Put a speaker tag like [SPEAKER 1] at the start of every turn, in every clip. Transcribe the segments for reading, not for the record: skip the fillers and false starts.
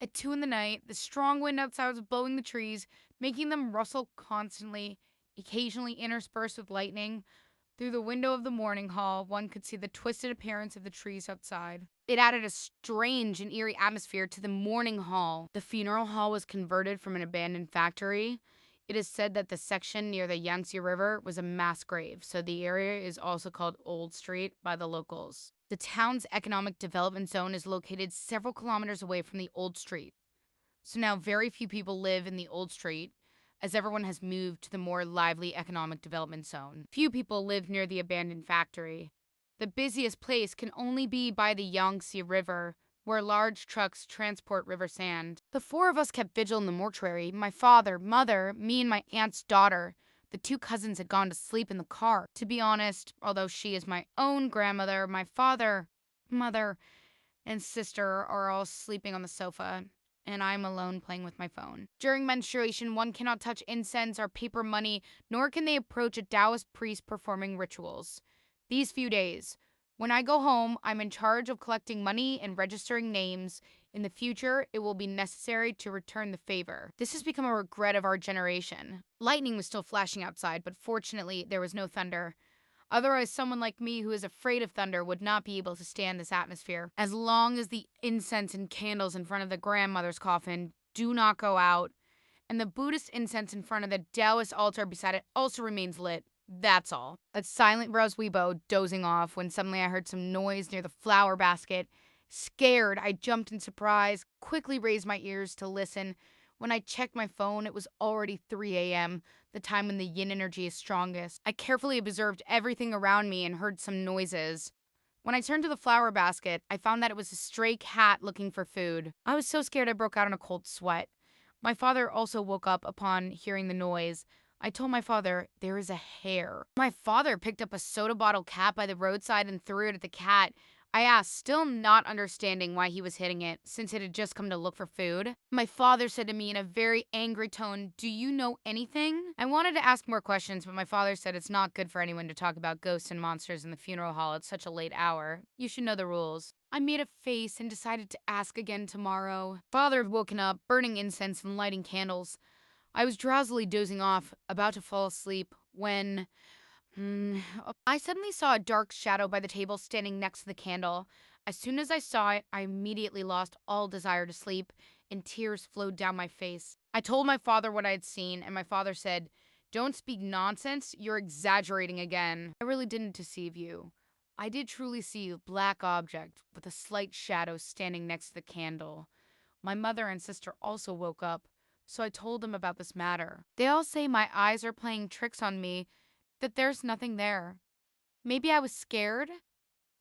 [SPEAKER 1] At 2 in the night, the strong wind outside was blowing the trees, making them rustle constantly, occasionally interspersed with lightning. Through the window of the morning hall, one could see the twisted appearance of the trees outside. It added a strange and eerie atmosphere to the morning hall. The funeral hall was converted from an abandoned factory. It is said that the section near the Yangtze River was a mass grave, so the area is also called Old Street by the locals. The town's economic development zone is located several kilometers away from the Old Street. So now very few people live in the Old Street, as everyone has moved to the more lively economic development zone. Few people live near the abandoned factory. The busiest place can only be by the Yangtze River, where large trucks transport river sand. The four of us kept vigil in the mortuary: my father, mother, me, and my aunt's daughter. The two cousins had gone to sleep in the car. To be honest, although she is my own grandmother, my father, mother, and sister are all sleeping on the sofa, and I'm alone playing with my phone. During menstruation, one cannot touch incense or paper money, nor can they approach a Taoist priest performing rituals. These few days, when I go home, I'm in charge of collecting money and registering names. In the future, it will be necessary to return the favor. This has become a regret of our generation. Lightning was still flashing outside, but fortunately, there was no thunder. Otherwise, someone like me who is afraid of thunder would not be able to stand this atmosphere. As long as the incense and candles in front of the grandmother's coffin do not go out, and the Buddhist incense in front of the Taoist altar beside it also remains lit, that's all. A silent Roswebo dozing off when suddenly I heard some noise near the flower basket. Scared, I jumped in surprise, quickly raised my ears to listen. When I checked my phone, it was already 3 a.m., the time when the yin energy is strongest. I carefully observed everything around me and heard some noises. When I turned to the flower basket, I found that it was a stray cat looking for food. I was so scared I broke out in a cold sweat. My father also woke up upon hearing the noise. I told my father, there is a hare. My father picked up a soda bottle cap by the roadside and threw it at the cat. I asked, still not understanding why he was hitting it, since it had just come to look for food. My father said to me in a very angry tone, do you know anything? I wanted to ask more questions, but my father said it's not good for anyone to talk about ghosts and monsters in the funeral hall at such a late hour. You should know the rules. I made a face and decided to ask again tomorrow. Father had woken up, burning incense and lighting candles. I was drowsily dozing off, about to fall asleep, when I suddenly saw a dark shadow by the table standing next to the candle. As soon as I saw it, I immediately lost all desire to sleep, and tears flowed down my face. I told my father what I had seen, and my father said, don't speak nonsense, you're exaggerating again. I really didn't deceive you. I did truly see a black object with a slight shadow standing next to the candle. My mother and sister also woke up, so I told them about this matter. They all say my eyes are playing tricks on me, that there's nothing there. Maybe I was scared?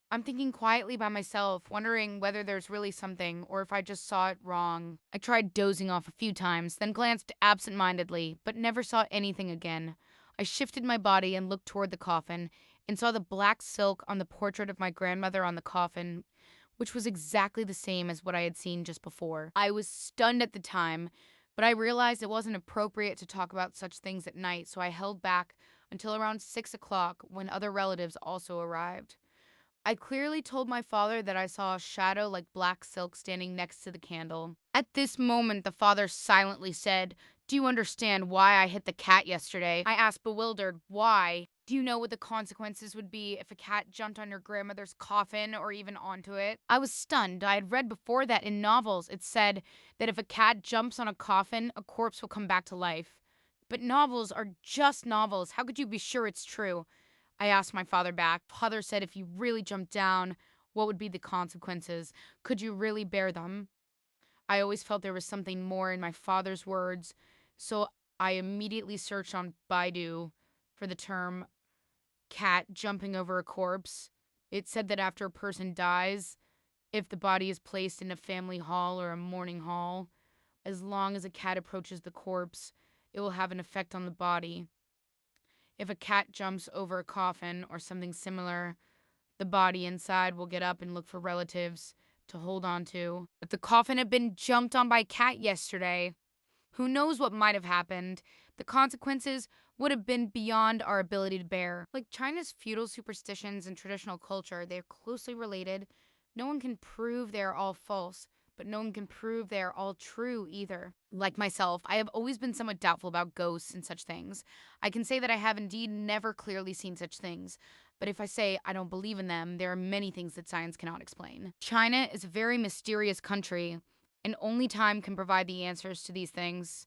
[SPEAKER 1] I'm thinking quietly by myself, wondering whether there's really something or if I just saw it wrong. I tried dozing off a few times, then glanced absent-mindedly, but never saw anything again. I shifted my body and looked toward the coffin and saw the black silk on the portrait of my grandmother on the coffin, which was exactly the same as what I had seen just before. I was stunned at the time, but I realized it wasn't appropriate to talk about such things at night, so I held back until around 6 o'clock when other relatives also arrived. I clearly told my father that I saw a shadow like black silk standing next to the candle. At this moment, the father silently said, do you understand why I hit the cat yesterday? I asked, bewildered, why? Do you know what the consequences would be if a cat jumped on your grandmother's coffin or even onto it? I was stunned. I had read before that in novels it said that if a cat jumps on a coffin, a corpse will come back to life. But novels are just novels. How could you be sure it's true? I asked my father back. Father said if you really jumped down, what would be the consequences? Could you really bear them? I always felt there was something more in my father's words, so I immediately searched on Baidu for the term cat jumping over a corpse. It said that after a person dies, if the body is placed in a family hall or a mourning hall, as long as a cat approaches the corpse, it will have an effect on the body. If a cat jumps over a coffin or something similar, the body inside will get up and look for relatives to hold on to. If the coffin had been jumped on by a cat yesterday, who knows what might have happened? The consequences would have been beyond our ability to bear. Like China's feudal superstitions and traditional culture, they are closely related. No one can prove they are all false, but no one can prove they are all true either. Like myself, I have always been somewhat doubtful about ghosts and such things. I can say that I have indeed never clearly seen such things, but if I say I don't believe in them, there are many things that science cannot explain. China is a very mysterious country, and only time can provide the answers to these things.